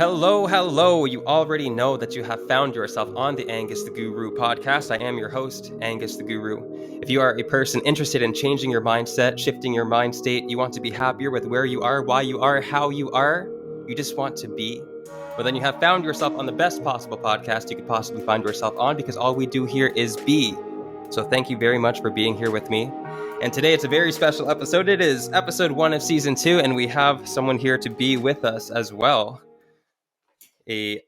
Hello, hello. You already know that you have found yourself on the Angus The Guru podcast. I am your host, Angus The Guru. If you are a person interested in changing your mindset, shifting your mind state, you want to be happier with where you are, why you are, how you are, you just want to be, well, then you have found yourself on the best possible podcast you could possibly find yourself on, because all we do here is be. So thank you very much for being here with me. And today it's a very special episode. It is episode 1 of season 2, and we have someone here to be with us as well. A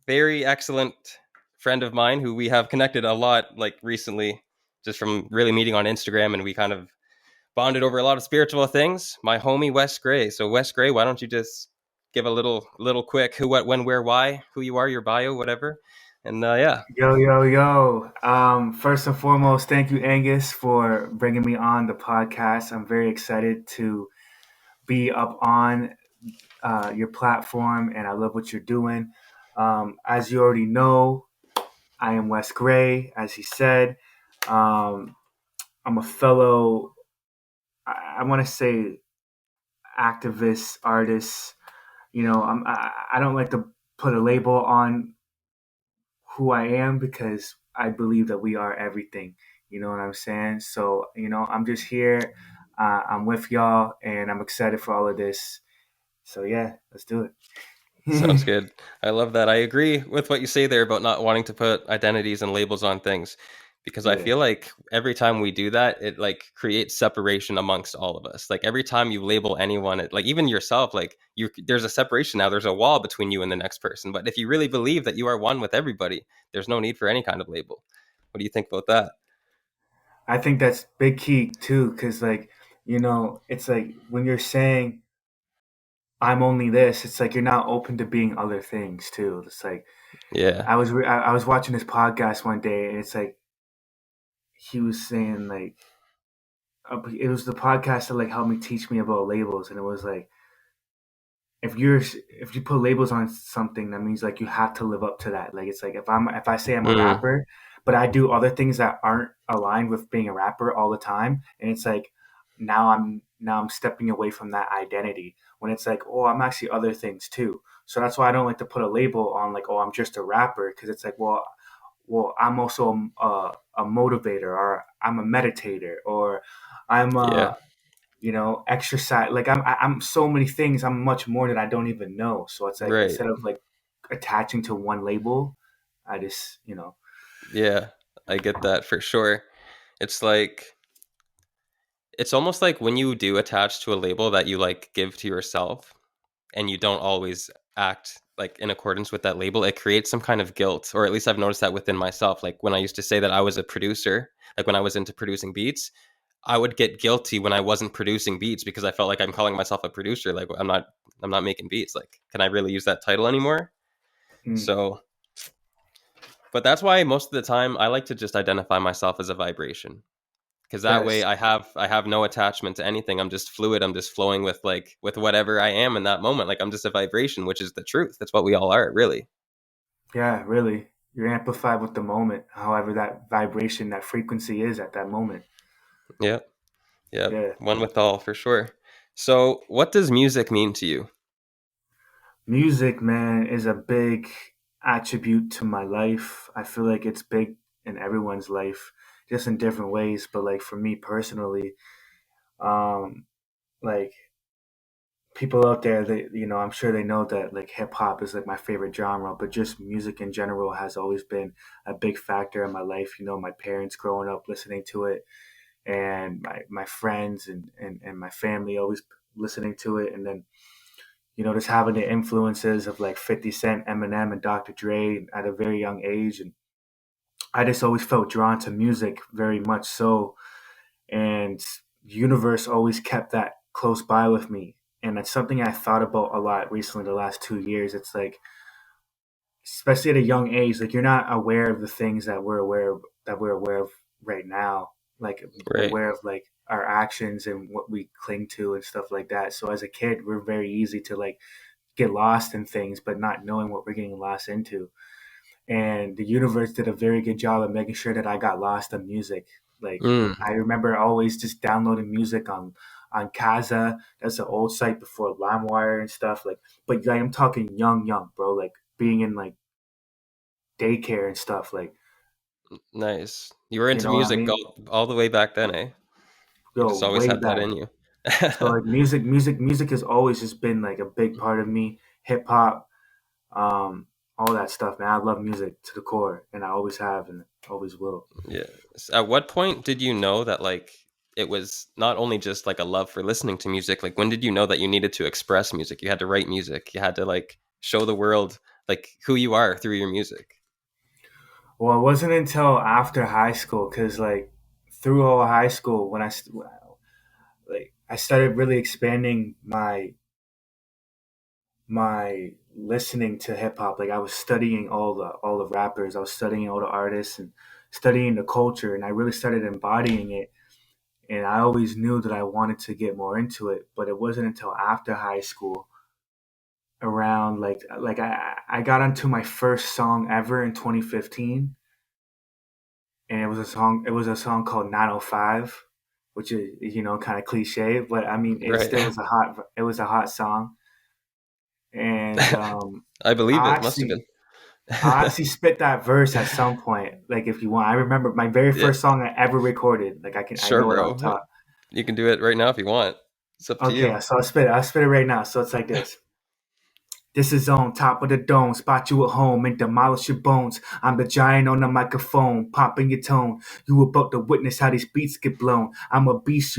very excellent friend of mine who we have connected a lot recently, just from really meeting on Instagram, and we kind of bonded over a lot of spiritual things. My homie Wes Gray. So Wes Gray, why don't you just give a little quick who, what, when, where, why, who you are, your bio, whatever. And yeah. Yo. First and foremost, thank you, Angus, for bringing me on the podcast. I'm very excited to be up on your platform, and I love what you're doing. As you already know, I am Wes Gray, as he said. I'm a fellow, I want to say, activist, artist. I don't like to put a label on who I am, because I believe that we are everything. You know what I'm saying? So, I'm just here. I'm with y'all, and I'm excited for all of this. So, yeah, let's do it. Sounds good. I love that. I agree with what you say there about not wanting to put identities and labels on things, because I feel like every time we do that, it creates separation amongst all of us. Like every time you label anyone, even yourself, there's a separation now. There's a wall between you and the next person. But if you really believe that you are one with everybody, there's no need for any kind of label. What do you think about that? I think that's big key too, because it's like when you're saying I'm only this, it's like you're not open to being other things too. It's like, yeah, I was watching this podcast one day, and it's like he was saying it was the podcast that helped me teach me about labels, and it was like if you put labels on something, that means you have to live up to that. Like it's like if I say I'm a rapper, but I do other things that aren't aligned with being a rapper all the time, and it's like now I'm stepping away from that identity, when it's like, oh, I'm actually other things too. So that's why I don't like to put a label on oh, I'm just a rapper, because it's like, well, I'm also a motivator, or I'm a meditator, or I'm yeah. exercise. I'm so many things. I'm much more that I don't even know. So it's like, Right. instead of attaching to one label, I just Yeah, I get that for sure. It's it's almost like when you do attach to a label that you give to yourself, and you don't always act in accordance with that label, it creates some kind of guilt. Or at least I've noticed that within myself. Like when I used to say that I was a producer, when I was into producing beats, I would get guilty when I wasn't producing beats, because I felt like I'm calling myself a producer. I'm not making beats. Can I really use that title anymore? So, but that's why most of the time I like to just identify myself as a vibration, because that way I have no attachment to anything. I'm just fluid. I'm just flowing with with whatever I am in that moment. I'm just a vibration, which is the truth. That's what we all are, really. Yeah, really. You're amplified with the moment, however that vibration, that frequency is at that moment. Yeah. Yeah. One with all, for sure. So what does music mean to you? Music, man, is a big attribute to my life. I feel like it's big in everyone's life, just in different ways. But for me personally, um, like people out there, I'm sure they know that hip hop is my favorite genre, but just music in general has always been a big factor in my life. My parents growing up listening to it, and my friends and my family always listening to it, and then just having the influences of 50 Cent, Eminem, and Dr. Dre at a very young age. And I just always felt drawn to music very much so. And the universe always kept that close by with me. And that's something I thought about a lot recently, the last 2 years. It's especially at a young age, you're not aware of the things that we're aware of right now, Right. aware of our actions and what we cling to and stuff like that. So as a kid, we're very easy to get lost in things, but not knowing what we're getting lost into. And the universe did a very good job of making sure that I got lost in music. Mm. I remember always just downloading music on on Kaza. That's an old site before LimeWire and stuff. Like, but like I'm talking young, bro. Like being in like daycare and stuff. Like, Nice. You were you into know what I music mean? all the way back then, eh? You Go just always way had that back. in you. So like music has always just been like a big part of me. Hip hop, um, all that stuff, man. I love music to the core, and I always have, and always will. Yeah. At what point did you know that like it was not only just like a love for listening to music? Like when did you know that you needed to express music? You had to write music. You had to like show the world like who you are through your music. Well, it wasn't until after high school, because like through all high school, when like I started really expanding my listening to hip hop. Like I was studying all the rappers, I was studying all the artists, and studying the culture, and I really started embodying it. And I always knew that I wanted to get more into it, but it wasn't until after high school, around I got onto my first song ever in 2015, and it was a song called 905, which is, kind of cliche, but I mean it Right. still was a hot song. And I believe I it. Must have actually been. I actually spit that verse at some point. Like if you want, I remember my very Yeah. first song I ever recorded. Like I Sure, know it off bro. top. You can do it right now if you want. It's up to you. Okay, so I'll spit it right now. So it's like this. This is on top of the dome, spot you at home and demolish your bones. I'm the giant on the microphone, popping your tone. You about to witness how these beats get blown. I'm a beast,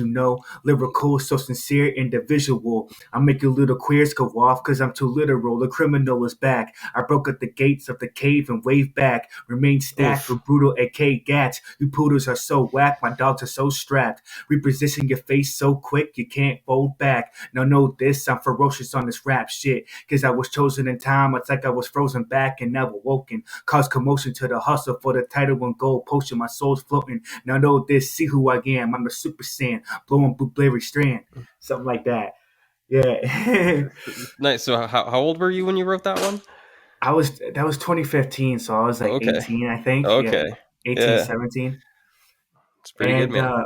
lyrical, so sincere, individual. I make your little queers go off cause I'm too literal. The criminal is back. I broke up the gates of the cave and waved back. Remain stacked Oof. with brutal AK gats. You poodles are so whack, my dogs are so strapped. Reposition your face so quick you can't fold back. Now know this, I'm ferocious on this rap shit. Cause I was chosen in time, it's like I was frozen back and never woken. Caused commotion to the hustle for the title and gold potion. My soul's floating. Now know this, see who I am. I'm the Super Saiyan, blowing Blueberry Strand. Something like that. Yeah. Nice. So how old were you when you wrote that one? That was 2015, so I was like Okay. 18, I think. Yeah. Okay. 18, Yeah. 17. It's pretty good, And man.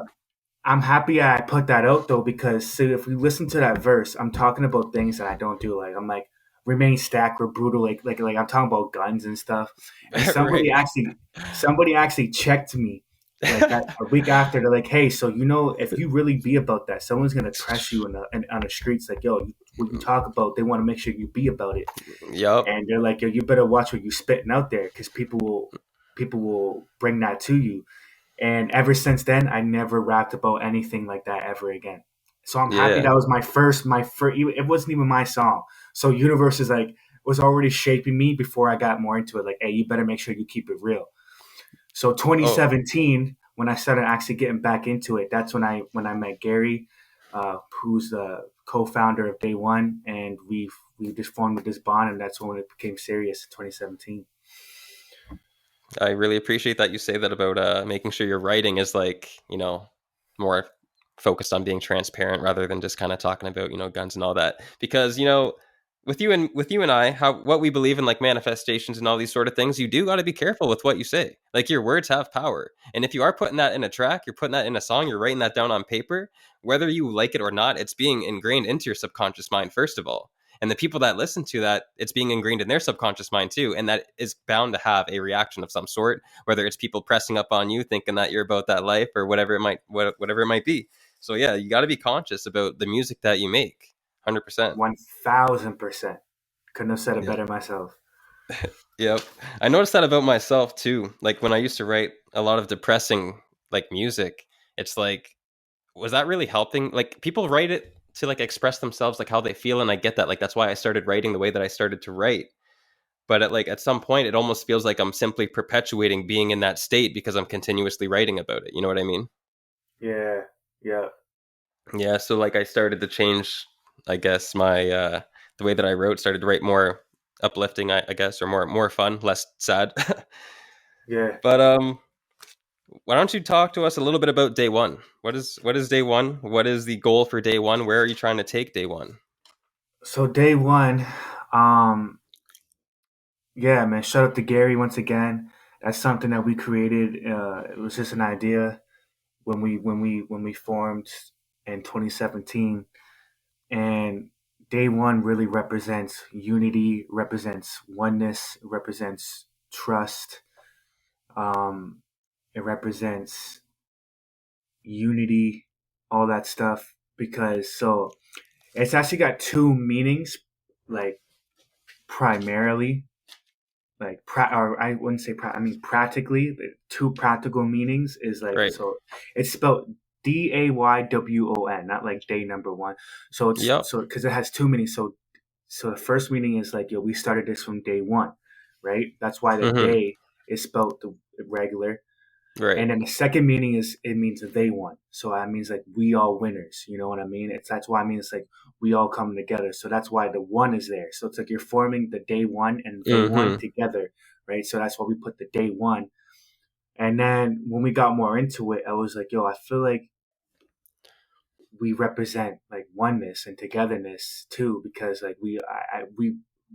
I'm happy I put that out though, because see, if we listen to that verse, I'm talking about things that I don't do. Like I'm like remain stacked or brutal, like I'm talking about guns and stuff. And Right. somebody actually checked me like a week after. They're like, hey, so if you really be about that, someone's gonna press you on the streets. Like, yo, what you talk about, they want to make sure you be about it. Yup. And they're like, yo, you better watch what you spitting out there, because people will bring that to you. And ever since then, I never rapped about anything like that ever again. So I'm happy Yeah. that was my first. It wasn't even my song. So Universe is like was already shaping me before I got more into it. Like, hey, you better make sure you keep it real. So Oh, 2017, when I started actually getting back into it, that's when I met Gary, who's the co-founder of DayWon, and we just formed this bond, and that's when it became serious in 2017. I really appreciate that you say that about making sure your writing is like, more focused on being transparent rather than just kind of talking about, guns and all that. Because, with you and I, how what we believe in like manifestations and all these sort of things, you do got to be careful with what you say. Like your words have power. And if you are putting that in a track, you're putting that in a song, you're writing that down on paper, whether you like it or not, it's being ingrained into your subconscious mind first of all. And the people that listen to that, it's being ingrained in their subconscious mind too, and that is bound to have a reaction of some sort, whether it's people pressing up on you thinking that you're about that life or whatever it might be. So yeah, you got to be conscious about the music that you make. 100%. 1000%. Couldn't have said it Yep. better myself. Yep. I noticed that about myself too. Like when I used to write a lot of depressing like music, it's like, was that really helping? Like people write it to like express themselves, like how they feel, and I get that. Like that's why I started writing the way that I started to write. But at some point, it almost feels like I'm simply perpetuating being in that state because I'm continuously writing about it. You know what I mean? Yeah, yeah. Yeah. So like I started to change, I guess, my the way that I wrote, started to write more uplifting, I guess, or more fun, less sad. Yeah. But why don't you talk to us a little bit about DayWon? What is DayWon? What is the goal for DayWon? Where are you trying to take DayWon? So DayWon, um, yeah, man. Shout out to Gary once again. That's something that we created. It was just an idea when we formed. in 2017, and DayWon really represents unity, represents oneness, represents trust. Um, it represents unity, all that stuff. Because so it's actually got two meanings, like primarily, or I wouldn't say I mean practically. The two practical meanings is like, Right. so it's spelled DayWon, not like day number one. So it's Yep. so because it has two meanings. So the first meaning is like, yo, we started this from day one, right? That's why the Mm-hmm. day is spelled the regular. Right. And then the second meaning is, it means they won. So that means like we all winners. You know what I mean? That's why I mean it's like we all come together. So that's why the one is there. So it's like you're forming the day one and they won Mm-hmm. together, right? So that's why we put the day one. And then when we got more into it, I was like, yo, I feel like we represent like oneness and togetherness too, because like we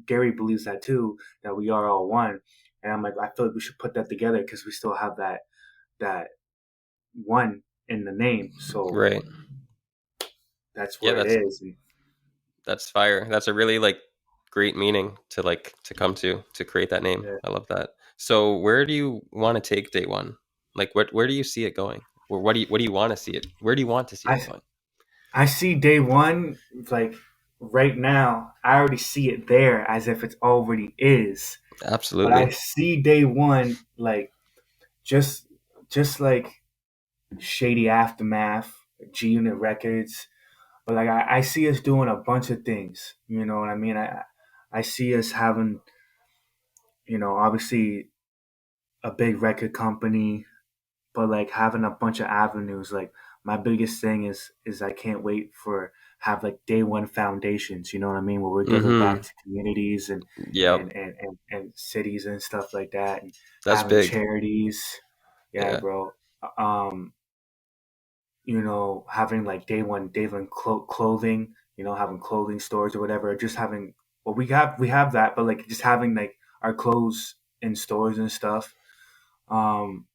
Gary believes that too, that we are all one. And I'm like, I feel like we should put that together because we still have that one in the name. So Right. that's Yeah, where it is. And that's fire. That's a really like great meaning to come to create that name. yeah, I love that. So where do you want to take DayWon? Like where do you see it going? Or what do you want to see it? Where do you want to see it I going? I see DayWon like right now. I already see it there as if it already is. But I Absolutely. see DayWon like just just like Shady Aftermath, G Unit Records. But like I see us doing a bunch of things. You know what I mean? I see us having, obviously a big record company, but like having a bunch of avenues. Like my biggest thing is I can't wait for have like DayWon foundations. You know what I mean? Where we're giving back Mm-hmm. to communities and Yep. and cities and stuff like that, and That's having big. charities. Yeah, Yeah. bro. Um, having like day one clothing. Having clothing stores or whatever. Just having, well, we have that, but like just having like our clothes in stores and stuff. Um,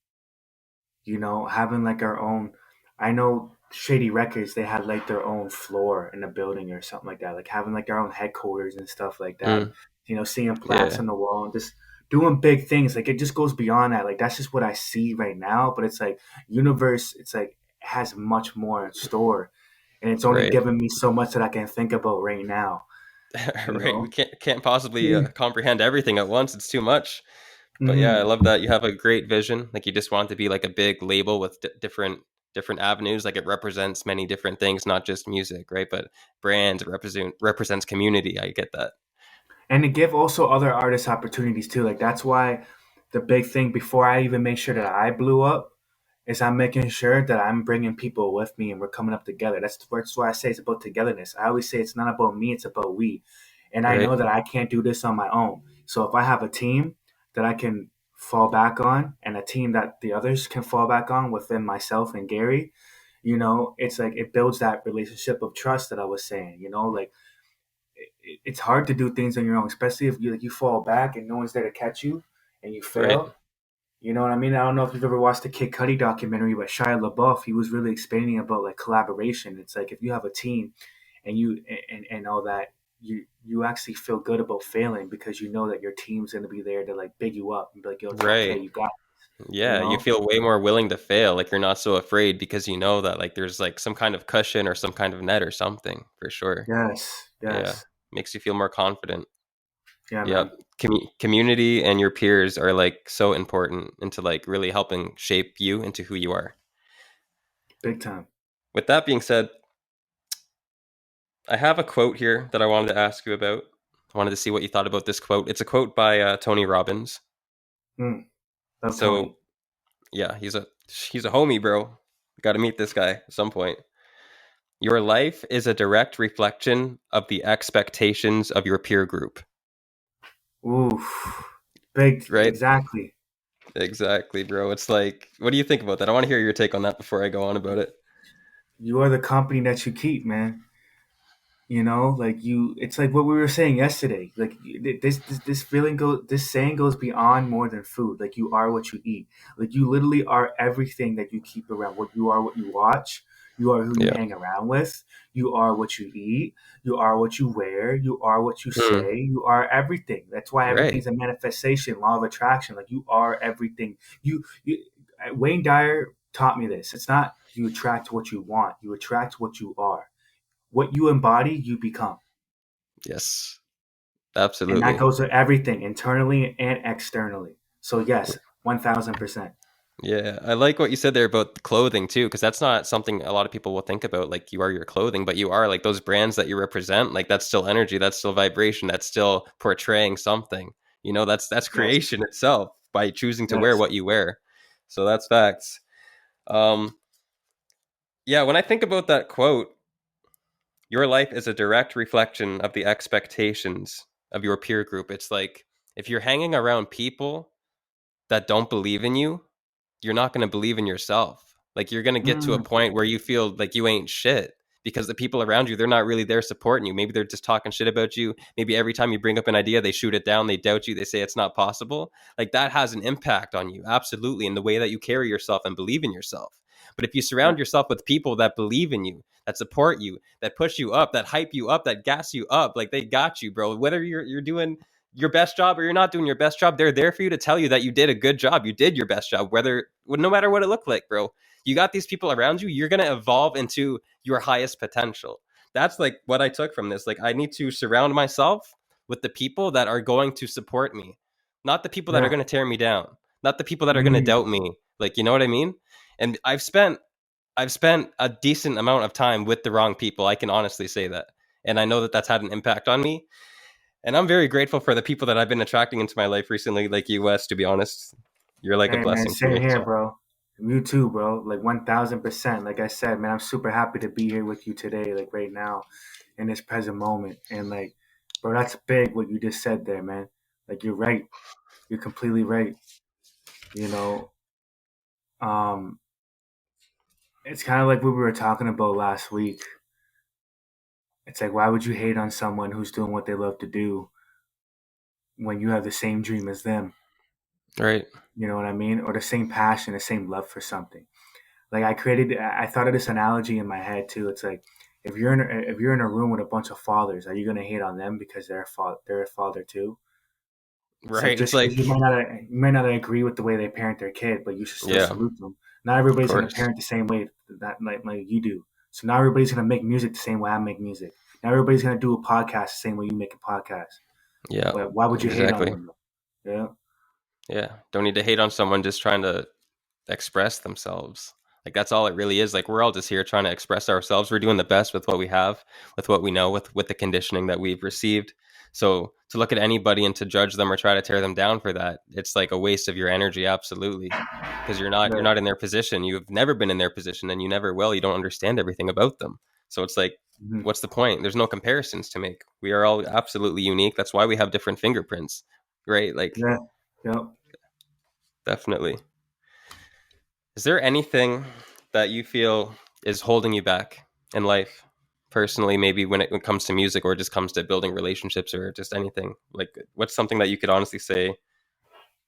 having like our own. I know Shady Records, they had like their own floor in a building or something like that. Like having like their own headquarters and stuff like that. Mm. Seeing plaques Yeah. on the wall and just doing big things. Like it just goes beyond that. Like that's just what I see right now. But it's like universe. It's like it has much more in store, and it's only Right. given me so much that I can think about right now. You Right. We know. can't possibly Yeah. comprehend everything at once. It's too much. But yeah, I Mm-hmm. love that you have a great vision. Like you just want to be like a big label with different avenues. Like it represents many different things, not just music, right? But brands, it represents community. I get that. And to give also other artists opportunities too. Like that's why the big thing before I even make sure that I blew up is I'm making sure that I'm bringing people with me and we're coming up together. That's why I say it's about togetherness. I always say it's not about me, it's about we. And I Right. know that I can't do this on my own. So if I have a team that I can fall back on and a team that the others can fall back on within myself and Gary, it's like it builds that relationship of trust that I was saying, like it's hard to do things on your own, especially if you fall back and no one's there to catch you and you Right. fail. You know what I mean? I don't know if you've ever watched the Kid Cudi documentary by Shia LaBeouf. He was really explaining about like collaboration. It's like if you have a team and and all that, you actually feel good about failing because you know that your team's gonna be there to like big you up and be like, yo, it's okay, Right. you got it, Yeah, you feel way more willing to fail. Like you're not so afraid because you know that like there's like some kind of cushion or some kind of net or something for sure. Yes, Yeah. yes. Makes you feel more confident. Yeah, Yep. man. Community and your peers are like so important into like really helping shape you into who you are. Big time. With that being said, I have a quote here that I wanted to ask you about. I wanted to see what you thought about this quote. It's a quote by Tony Robbins. Mm, love So Tony. yeah, he's a homie, bro. Got to meet this guy at some point. Your life is a direct reflection of the expectations of your peer group. Oof. Big, Right? exactly. Exactly, bro. It's like, what do you think about that? I want to hear your take on that before I go on about it. You are the company that you keep, man. Like it's like what we were saying yesterday. Like this feeling this saying goes beyond more than food. Like you are what you eat. Like you literally are everything that you keep around. What you are, what you watch. You are who you Yeah. hang around with. You are what you eat. You are what you wear. You are what you Mm. say. You are everything. That's why Right. everything's a manifestation, law of attraction. Like you are everything. You Wayne Dyer taught me this. It's not you attract what you want. You attract what you are. What you embody, you become. Yes. And that Absolutely. goes with everything, internally and externally. So yes, 1000%. Yeah, I like what you said there about the clothing too, because that's not something a lot of people will think about. Like you are your clothing, but you are like those brands that you represent. Like that's still energy, that's still vibration, that's still portraying something. You know, that's Yes. creation itself by choosing to wear Yes. what you wear. So that's facts. Um, yeah, when I think about that quote, your life is a direct reflection of the expectations of your peer group. It's like if you're hanging around people that don't believe in you, you're not going to believe in yourself. Like you're going to get to a Mm, point where you feel like you ain't shit because the people around you, they're not really there supporting you. Maybe they're just talking shit about you. Maybe every time you bring up an idea, they shoot it down, they doubt you, they say it's not possible. Like that has an impact on you, absolutely, in the way that you carry yourself and believe in yourself. But if you yeah. surround yourself with people that believe in you, that support you, that push you up, that hype you up, that gas you up, like they got you, bro. Whether you're doing your best job or you're not doing your best job, they're there for you to tell you that you did a good job. You did your best job, whether no matter what it looked like, bro. You got these people around you, you're gonna evolve into your highest potential. That's like what I took from this. Like I need to surround myself with the people that are going to support me, not the people that are Yeah. going to tear me down, not the people that are going to Mm, doubt me. Like, you know what I mean? And I've spent a decent amount of time with the wrong people. I can honestly say that. And I know that that's had an impact on me. And I'm very grateful for the people that I've been attracting into my life recently, like you, Wes, to be honest. You're like a hey man, blessing to same me. here, So, bro. You too, bro. Like 1000%. Like I said, man, I'm super happy to be here with you today, like right now, in this present moment. And like, bro, that's big what you just said there, man. Like you're right. You're completely right. You know, um, it's kind of like what we were talking about last week. It's like, why would you hate on someone who's doing what they love to do when you have the same dream as them? right. You know what I mean? Or the same passion, the same love for something. Like I thought of this analogy in my head too. It's like if you're in a room with a bunch of fathers, are you gonna hate on them because they're a father too? It's like Right. It's just because like, you might not agree with the way they parent their kid, but you should still yeah, salute them. Not of everybody's gonna course. parent the same way that like you do. So not everybody's gonna make music the same way I make music. Not everybody's gonna do a podcast the same way you make a podcast. Yeah, But why would you hate on exactly. them though? Yeah. Yeah. Don't need to hate on someone just trying to express themselves. Like that's all it really is. Like we're all just here trying to express ourselves. We're doing the best with what we have, with what we know, with the conditioning that we've received. So to look at anybody and to judge them or try to tear them down for that, it's like a waste of your energy, absolutely. Because you're Right. not in their position. You've never been in their position and you never will. You don't understand everything about them. So it's like, Mhm. what's the point? There's no comparisons to make. We are all absolutely unique. That's why we have different fingerprints. Right? Like Yeah. Yep. definitely. Is there anything that you feel is holding you back in life, personally, maybe when it comes to music or it just comes to building relationships or just anything? Like, what's something that you could honestly say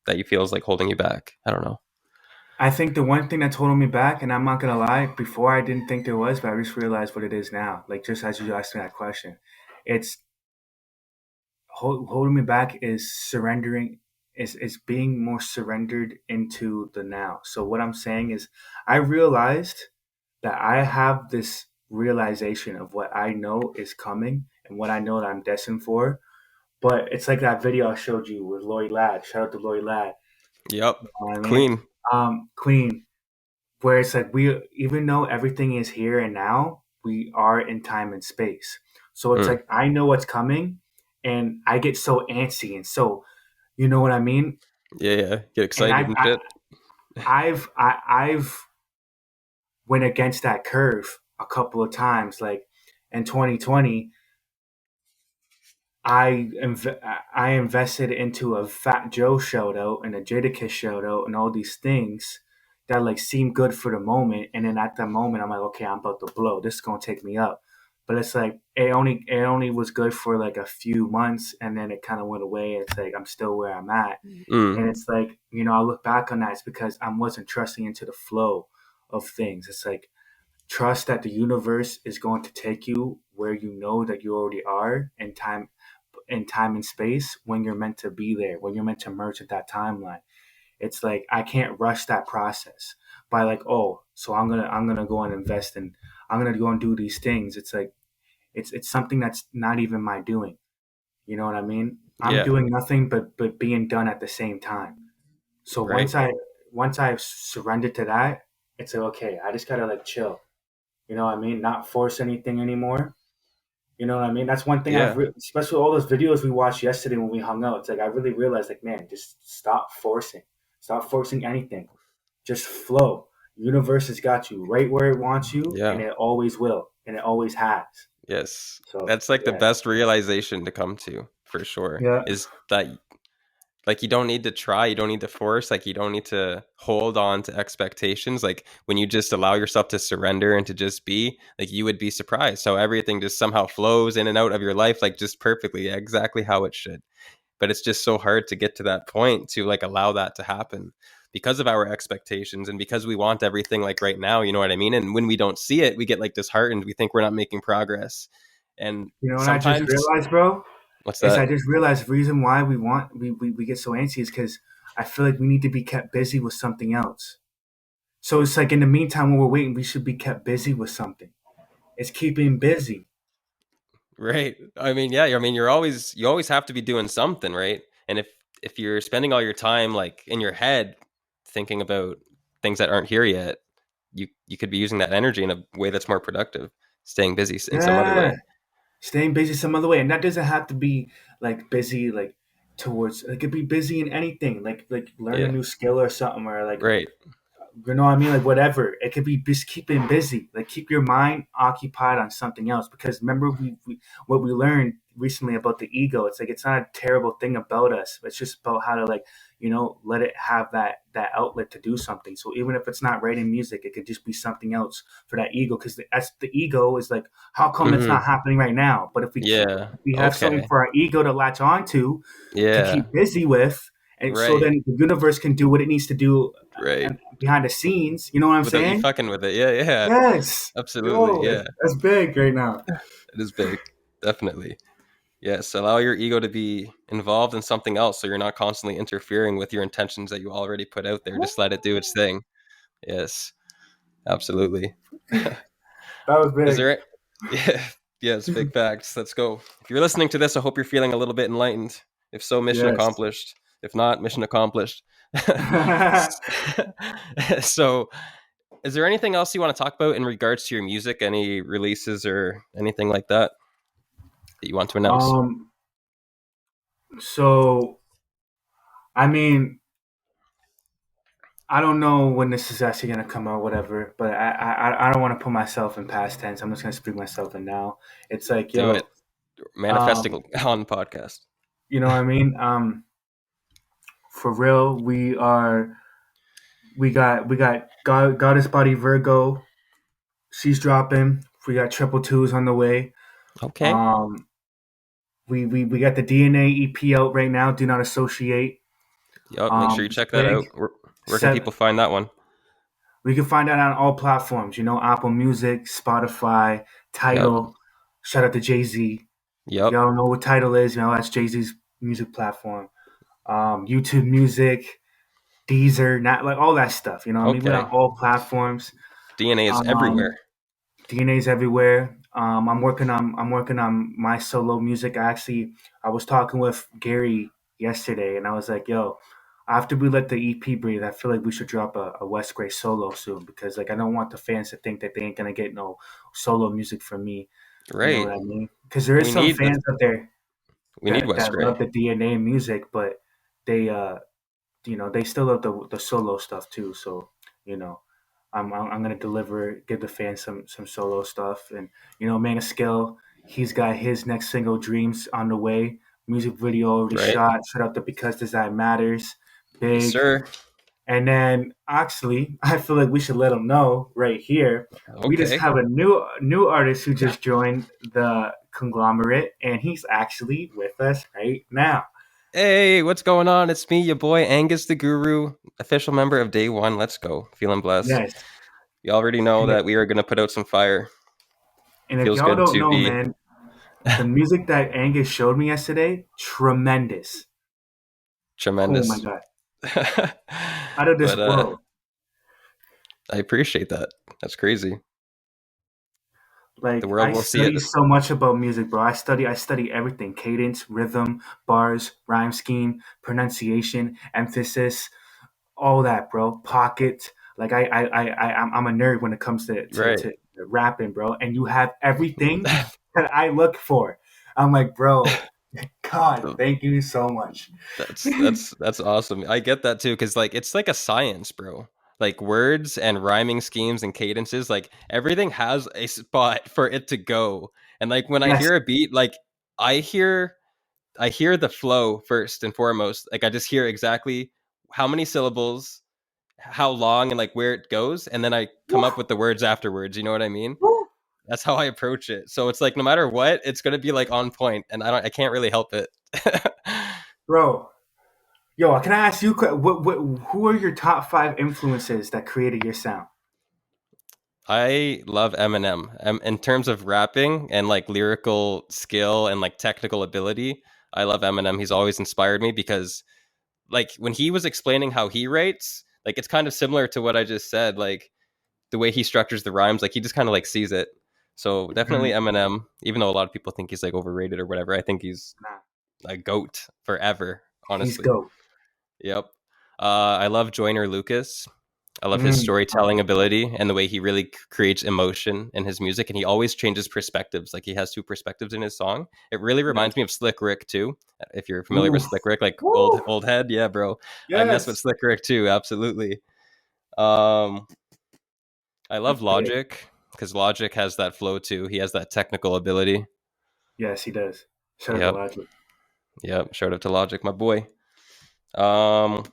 that you feel is like holding you back? I don't know. I think the one thing that's holding me back, and I'm not gonna lie, before I didn't think there was, but I just realized what it is now. Like just as you asked me that question, it's holding me back is surrendering, is being more surrendered into the now. So what I'm saying is, I realized that I have this realization of what I know is coming and what I know that I'm destined for. But it's like that video I showed you with Lori Ladd. Shout out to Lori Ladd. Yep. You know what I mean? Queen. Queen, where it's like we even though everything is here and now, we are in time and space. So it's Mm. like I know what's coming and I get so antsy and so you know what I mean? Yeah, yeah. Get And excited and shit. I've went against that curve a couple of times. Like in 2020, I invested into a Fat Joe shout out and a Jadakiss shout out and all these things that like seem good for the moment, and then at that moment I'm like, okay, I'm about to blow. This is gonna take me up, but it's like it only was good for like a few months, and then it kind of went away. It's like I'm still where I'm at, Mm. and it's like I look back on that. It's because I wasn't trusting into the flow of things. It's like trust that the universe is going to take you where you know that you already are in time and space when you're meant to be there, when you're meant to merge at that timeline. It's like I can't rush that process by like, oh, so I'm gonna go and invest in, I'm gonna go and do these things. It's like it's something that's not even my doing. You know what I mean? I'm Yeah. doing nothing but being done at the same time. So Right. once I've surrendered to that, it's like okay, I just gotta like chill. You know what I mean? Not force anything anymore. You know what I mean? That's one thing Yeah. especially all those videos we watched yesterday when we hung out. It's like I really realized, like, man, just stop forcing anything, just flow. Universe has got you right where it wants you, and Yeah. it always will, and it always has. Yes. So That's like the yeah, best realization to come to for sure, yeah, is that like you don't need to try, you don't need to force, like you don't need to hold on to expectations. Like when you just allow yourself to surrender and to just be, like you would be surprised how everything just somehow flows in and out of your life like just perfectly, exactly how it should. But it's just so hard to get to that point to like allow that to happen because of our expectations and because we want everything like right now, you know what I mean? And when we don't see it, we get like disheartened, we think we're not making progress. And you know what I just sometimes, realized, bro? what's Is that? I just realized the reason why we get so antsy is because I feel like we need to be kept busy with something else. So it's like in the meantime, when we're waiting, we should be kept busy with something. It's keeping busy. Right. I mean, yeah, I mean you always have to be doing something, right? And if you're spending all your time like in your head thinking about things that aren't here yet, you could be using that energy in a way that's more productive, staying busy in some other Yeah, way. staying busy some other way, and that doesn't have to be like busy like towards. It could be busy in anything, like learn a Yeah. new skill or something, or like Right. you know what I mean? Like whatever. It could be just keeping busy. Like keep your mind occupied on something else. Because remember we what we learned recently about the ego. It's like it's not a terrible thing about us. It's just about how to like, let it have that outlet to do something. So even if it's not writing music, it could just be something else for that ego. Because that's the ego is like, how come it's not Hmm. happening right now? But Yeah. if we have something Okay. for our ego to latch onto, to Yeah. keep busy with, and so Right. then the universe can do what it needs to do Right. and behind the scenes. You know what I'm Without you saying? fucking with it. Yeah, yeah. Yes. Absolutely. Yo, Yeah. that's big right now. It is big. Definitely. Yes, allow your ego to be involved in something else so you're not constantly interfering with your intentions that you already put out there. Just let it do its thing. Yes, absolutely. That was Is big. there yeah, yes, big facts. Let's go. If you're listening to this, I hope you're feeling a little bit enlightened. If so, mission Yes. accomplished. If not, mission accomplished. So, is there anything else you want to talk about in regards to your music? Any releases or anything like that that you want to announce? um. So I mean, I don't know when this is actually gonna come out, whatever. But I don't want to put myself in past tense. I'm just gonna speak myself in now. It's like, Do it. yo, Manifesting um, on podcast. you know what I mean? For real, we got Goddess Body Virgo. She's dropping. We got triple twos on the way. Okay. Um, we got the DNA EP out right now. Do not associate. Yep. Make sure you It's check that big. out. Where can Set. people find that one? We can find that on all platforms. Apple Music, Spotify, Yep. Tidal. Shout out to Jay Z. Yep. Y'all know what Tidal is. That's Jay Z's music platform. YouTube Music, Deezer, not like all that stuff. I mean, we're on Okay. all platforms. DNA is everywhere. Um, DNA's everywhere. I'm working on my solo music. I was talking with Gary yesterday, and I was like, "Yo, after we let the EP breathe, I feel like we should drop a Wes Gray solo soon because like I don't want the fans to think that they ain't gonna get no solo music from me. You know Right. what I mean? Because there is We some need the fans out there we need that Wes Gray. love the DNA music, but they they still love the solo stuff too. So you know, I'm gonna give the fans some solo stuff, and Man of Skill, he's got his next single Dreams on the way. Music video already Right. shot. Shut up the Because Design Matters, Yes, big. sir. And then actually, I feel like we should let them know right here. We just Okay. have a new artist who just joined the conglomerate, and he's actually with us right now. Hey, what's going on? It's me, your boy Angus the Guru, official member of DayWon. Let's go. Feeling blessed. Yes. You already know And if, that we are going to put out some fire. and if Feels y'all good don't to know, be man, the music that Angus showed me yesterday, tremendous. Oh my tremendous. god, out of this But world. I appreciate that. That's crazy. The Like world I will see it. study so much about music, bro. I study everything: cadence, rhythm, bars, rhyme scheme, pronunciation, emphasis, all that, bro. Pocket. Like I'm a nerd when it comes Right. to rapping, bro. And you have everything that I look for. I'm like, bro, God, thank you so much. That's awesome. I get that too, because like it's like a science, bro. Like words and rhyming schemes and cadences, like everything has a spot for it to go. And like when I Yes. hear a beat, like I hear I hear the flow first and foremost. Like I just hear exactly how many syllables, how long, and like where it goes, and then I come up with the words afterwards. You know what I mean? That's how I approach it. So it's like no matter what, it's gonna be like on point, and I can't really help it. Bro, yo, can I ask you, who are your top five influences that created your sound? I love Eminem. In terms of rapping and like lyrical skill and like technical ability, I love Eminem. He's always inspired me because like when he was explaining how he writes, like it's kind of similar to what I just said. Like the way he structures the rhymes, like he just kind of like sees it. So definitely Mhm. Eminem, even though a lot of people think he's like overrated or whatever, I think he's Nah, a goat forever, he's honestly. dope. Yep. I love Joyner Lucas. I love his Mm. storytelling ability and the way he really creates emotion in his music. And he always changes perspectives. Like he has two perspectives in his song. It really Yes. reminds me of Slick Rick too. If you're familiar with Oof. Slick Rick, like Woo. old head, yeah, bro. I mess with Yes. Slick Rick too. Absolutely. Um, I love That's big. Logic because Logic has that flow too. He has that technical ability. Yes, he does. Shout out to Yep. Logic. Yep. Shout out to Logic, my boy. Um,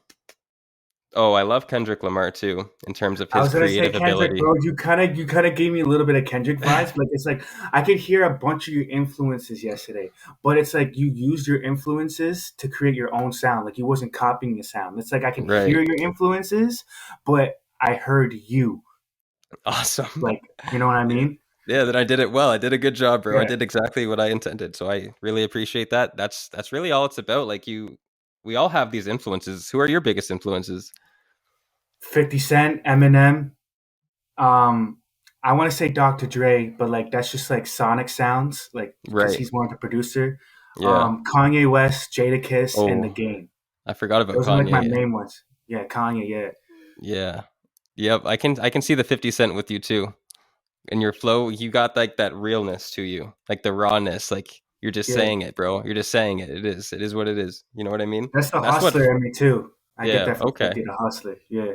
oh, I love Kendrick Lamar too in terms of I his was gonna say creative Kendrick, ability. bro. You kind of gave me a little bit of Kendrick vibes. Like it's like I could hear a bunch of your influences yesterday, but it's like you used your influences to create your own sound. Like you wasn't copying the sound. It's like I can Right. hear your influences, but I heard you. Awesome. Like you know what I Yeah. mean? Yeah, then I did it well. I did a good job, bro. I Yeah. did exactly what I intended. So I really appreciate that. That's really all it's about. Like we all have these influences. Who are your biggest influences? 50 Cent, Eminem. Um, I want to say Dr. Dre, but like that's just like sonic sounds, like because Right. he's more of the producer. Yeah. Kanye West, Jada Kiss, and The Oh, Game. I forgot about Those are like my Kanye. main ones. Yeah, Kanye. Yeah, Yeah. Yep. I can see the 50 Cent with you too. And your flow, you got like that realness to you. Like the rawness. Like you're just yeah. saying it, bro. You're just saying it. It is. It is what it is. You know what I mean? That's the And that's what hustler in me too. I get yeah, that from okay. 50, the hustler. Yeah,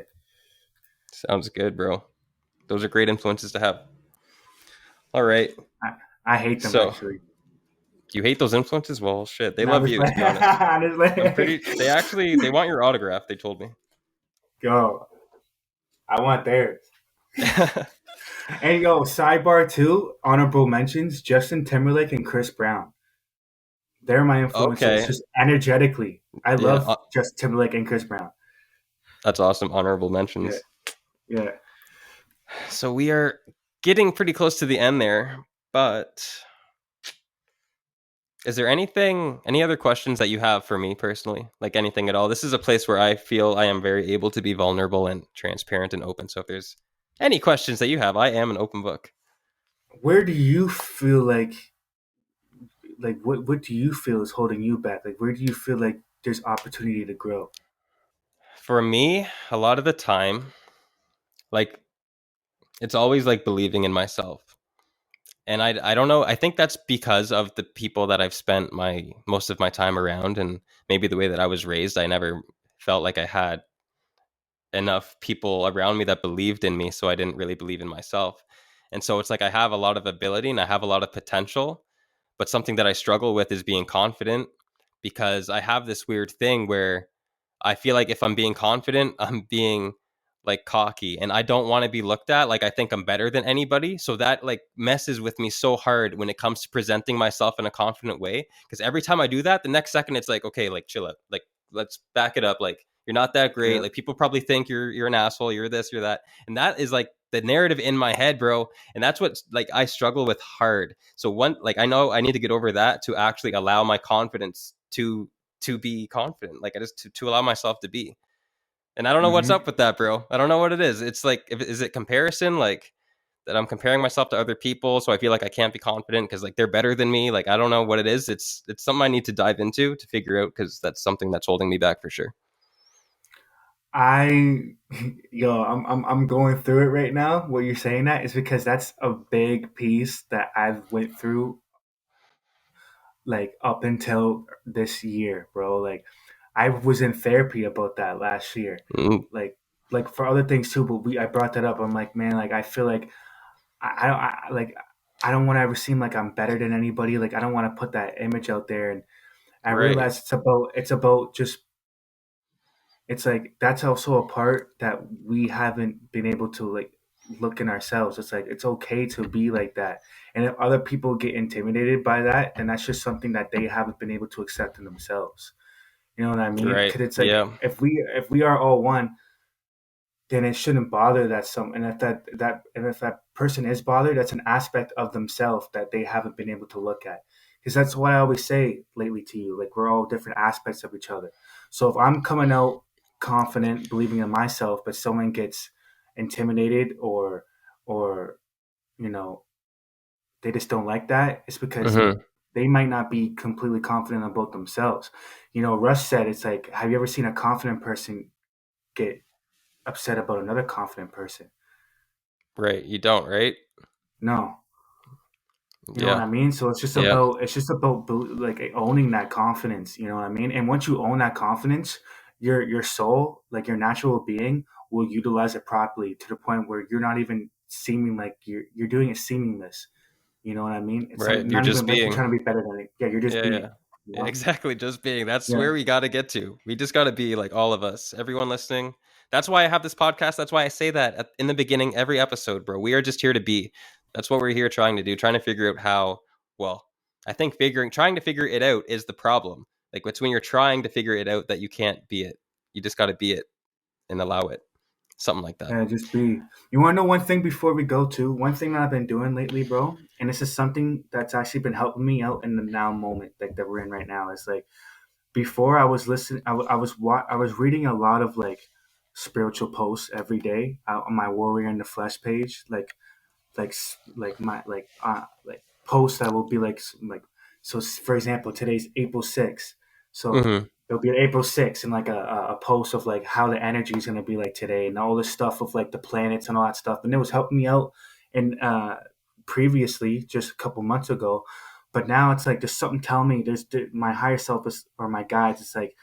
Sounds good, bro. Those are great influences to have. All right. I, I hate them So actually. you hate those influences? Well, shit, they And I love just you, to like, be honest. I just I'm like, pretty. They want your autograph. They told me. yo, I want theirs. And yo, sidebar too, honorable mentions: Justin Timberlake and Chris Brown. They're my influences, Okay, just energetically. I yeah, love Justin Timberlake and Chris Brown. that's awesome. Honorable Yeah, mentions. yeah. So we are getting pretty close to the end there, but is there any other questions that you have for me personally? Like anything at all? This is a place where I feel I am very able to be vulnerable and transparent and open. So if there's any questions that you have, I am an open book. Where do you feel like what do you feel is holding you back? Like where do you feel like there's opportunity to grow? For me, a lot of the time, like it's always like believing in myself. And I don't know, I think that's because of the people that I've spent my most of my time around, and maybe the way that I was raised. I never felt like I had enough people around me that believed in me, so I didn't really believe in myself. And so it's like I have a lot of ability and I have a lot of potential, but something that I struggle with is being confident, because I have this weird thing where I feel like if I'm being confident, I'm being like cocky, and I don't want to be looked at like I think I'm better than anybody. So that like messes with me so hard when it comes to presenting myself in a confident way. Because every time I do that, the next second it's like, okay, like chill out, like let's back it up. Like you're not that great. Yeah, Like people probably think you're an asshole. You're this, you're that, and that is like the narrative in my head, bro. And that's what like I struggle with hard. So one, like I know I need to get over that to actually allow my confidence to be confident. Like I just to allow myself to be. And I don't know what's Mm-hmm. up with that, bro. I don't know what it is. It's like, is it comparison? Like that I'm comparing myself to other people, so I feel like I can't be confident because like they're better than me. Like I don't know what it is. It's something I need to dive into to figure out because that's something that's holding me back for sure. I, I'm going through it right now. What you're saying that is because that's a big piece that I've went through like up until this year, bro. Like I was in therapy about that last year. Mm, Like for other things too, but I brought that up. I'm like, man, like I feel like I don't want to ever seem like I'm better than anybody. Like I don't want to put that image out there. And I right, realize it's about just it's like that's also a part that we haven't been able to like look in ourselves. It's like it's okay to be like that. And if other people get intimidated by that, then that's just something that they haven't been able to accept in themselves. You know what I mean? right, Because it's like yeah, if we are all one, then it shouldn't bother that some and if that person is bothered, that's an aspect of themselves that they haven't been able to look at. Because that's what I always say lately to you. Like we're all different aspects of each other. So if I'm coming out confident, believing in myself, but someone gets intimidated or you know they just don't like that, it's because hmm, they might not be completely confident about themselves. Russ said it's like, have you ever seen a confident person get upset about another confident person? right. You don't, right? No. You know what Yeah, I mean? So yeah, it's just about like owning that confidence. You know what I mean? And once you own that confidence, your soul, like your natural being, will utilize it properly to the point where you're not even seeming like you're doing it seamless. You know what I mean? It's right. You're not just even like you're being. trying to be better than it. Yeah, you're just Yeah, being. yeah. You Yeah, know? exactly. Just being. That's Yeah. where we got to get to. We just got to be like all of us, everyone listening. That's why I have this podcast. That's why I say that in the beginning, every episode, bro. We are just here to be. That's what we're here trying to do, trying to figure out how, well, I think trying to figure it out is the problem. Like it's when you're trying to figure it out that you can't be it. You just got to be it and allow it. Something like that. Yeah, just be. You want to know one thing before we go to one thing that I've been doing lately, bro, and this is something that's actually been helping me out in the now moment, like that we're in right now. It's like before I was listening, I was reading a lot of like spiritual posts every day on my Warrior in the Flesh page, like posts that will be like so. For example, today's April 6th, so Hmm. it'll be April 6th and like a post of like how the energy is gonna be like today and all this stuff of like the planets and all that stuff, and it was helping me out. And previously, just a couple months ago, but now it's like there's something telling me my higher self is or my guides. It's like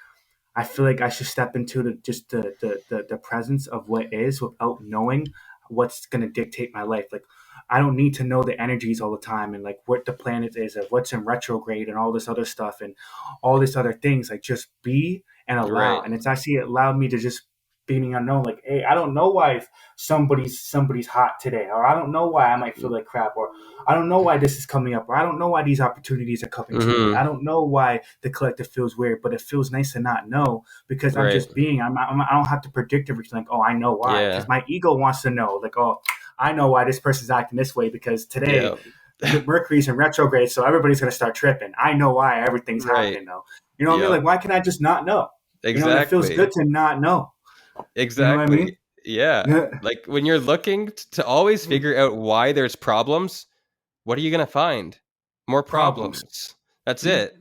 I feel like I should step into the presence of what is without knowing what's going to dictate my life. Like, I don't need to know the energies all the time and like what the planet is and what's in retrograde and all this other stuff and all these other things. Like, just be and allow. Right. And it's actually allowed me to just being unknown. Like, hey, I don't know why somebody's hot today, or I don't know why I might feel like crap, or I don't know why this is coming up, or I don't know why these opportunities are coming to me. I Hmm. don't know why the collective feels weird, but it feels nice to not know because I'm Right. just being. I don't have to predict everything. Like, oh, I know why, Yeah. because my ego wants to know. Like, oh, I know why this person's acting this way because today Yeah. Mercury's in retrograde, so everybody's gonna start tripping. I know why everything's Right. happening though. You know what I mean? Yep. Like, why can I just not know? And it feels Exactly. good to not know. You know what I Exactly. mean? Yeah. Yeah. Like when you're looking to always figure out why there's problems, what are you going to find? More Problems. problems. That's it.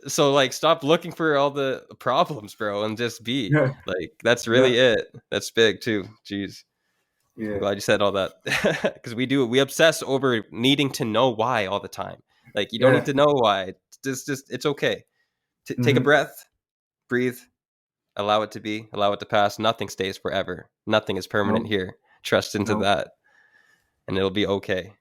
So like stop looking for all the problems, bro, and just be. Yeah. Like that's Yeah. really it. That's big too. Jeez. I'm Yeah. glad you said all that. Cuz we obsess over needing to know why all the time. Like you don't need Yeah. to know why. Just it's okay. Take a Mm-hmm. breath, breathe, allow it to be, allow it to pass. Nothing stays forever. Nothing is permanent Nope. here. Trust into Nope. that, and it'll be okay.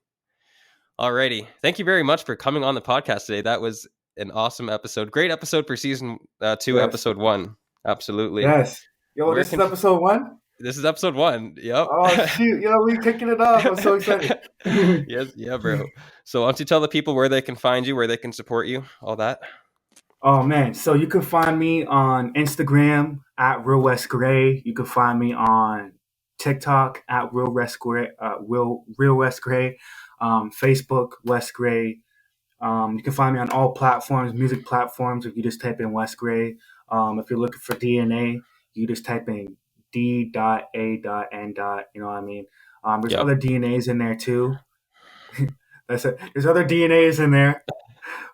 Alrighty. Thank you very much for coming on the podcast today. That was an awesome episode. Great episode for season 2, Yes. episode 1. Absolutely. Yes. Yo, Where this is can episode one. this is episode 1? Yep. Oh shoot! Yo, we kicking it off. I'm so excited. Yes, yeah, bro. So why don't you tell the people where they can find you, where they can support you, all that? Oh man, so you can find me on Instagram at Real Wes Gray. You can find me on TikTok at Real Wes Gray, Real Wes Gray, Facebook Wes Gray. You can find me on all platforms, music platforms. If you just type in Wes Gray, if you're looking for DNA, you just type in D.A.N. You know what I mean? There's Yep. other DNAs in there too. That's it. There's other DNAs in there,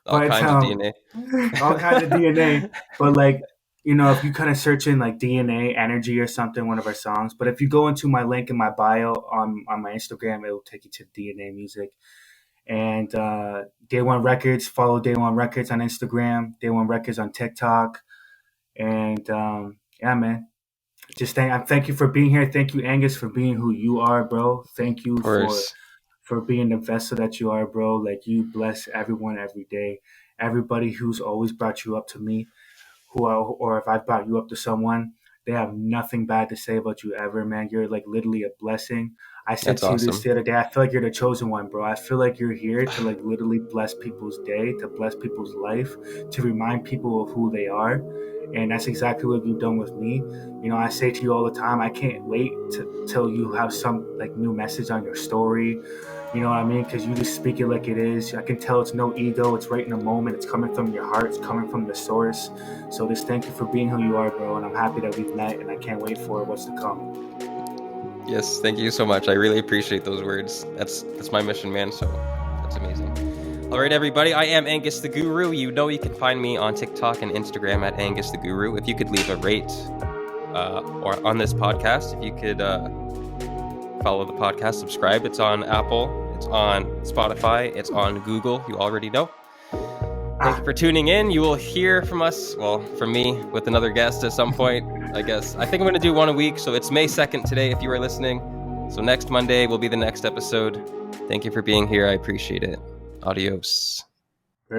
All but kinds of DNA. all kinds of DNA. But like, if you kind of search in like DNA Energy or something, one of our songs. But if you go into my link in my bio on my Instagram, it will take you to DNA Music. And DayWon Records, follow DayWon Records on Instagram, DayWon Records on TikTok. And yeah, man. Just thank you for being here. Thank you, Angus, for being who you are, bro. Thank you Of course. for being the vessel that you are, bro. Like, you bless everyone every day. Everybody who's always brought you up to me, or if I've brought you up to someone, they have nothing bad to say about you ever, man. You're like literally a blessing. I said That's to you this awesome. the other day, I feel like you're the chosen one, bro. I feel like you're here to like literally bless people's day, to bless people's life, to remind people of who they are. And that's exactly what you've done with me. I say to you all the time, I can't wait till you have some like new message on your story. You know what I mean? Because you just speak it like it is. I can tell it's no ego. It's right in the moment. It's coming from your heart. It's coming from the source. So just thank you for being who you are, bro. And I'm happy that we've met, and I can't wait for what's to come. Yes, thank you so much. I really appreciate those words. That's my mission, man. So that's amazing. All right, everybody. I am Angus the Guru. You can find me on TikTok and Instagram at Angus the Guru. If you could leave a rate or on this podcast, if you could follow the podcast, subscribe. It's on Apple. It's on Spotify. It's on Google. You already know. Thank you for tuning in. You will hear from us, from me, with another guest at some point, I guess. I think I'm going to do one a week, so it's May 2nd today if you are listening. So next Monday will be the next episode. Thank you for being here. I appreciate it. Adios.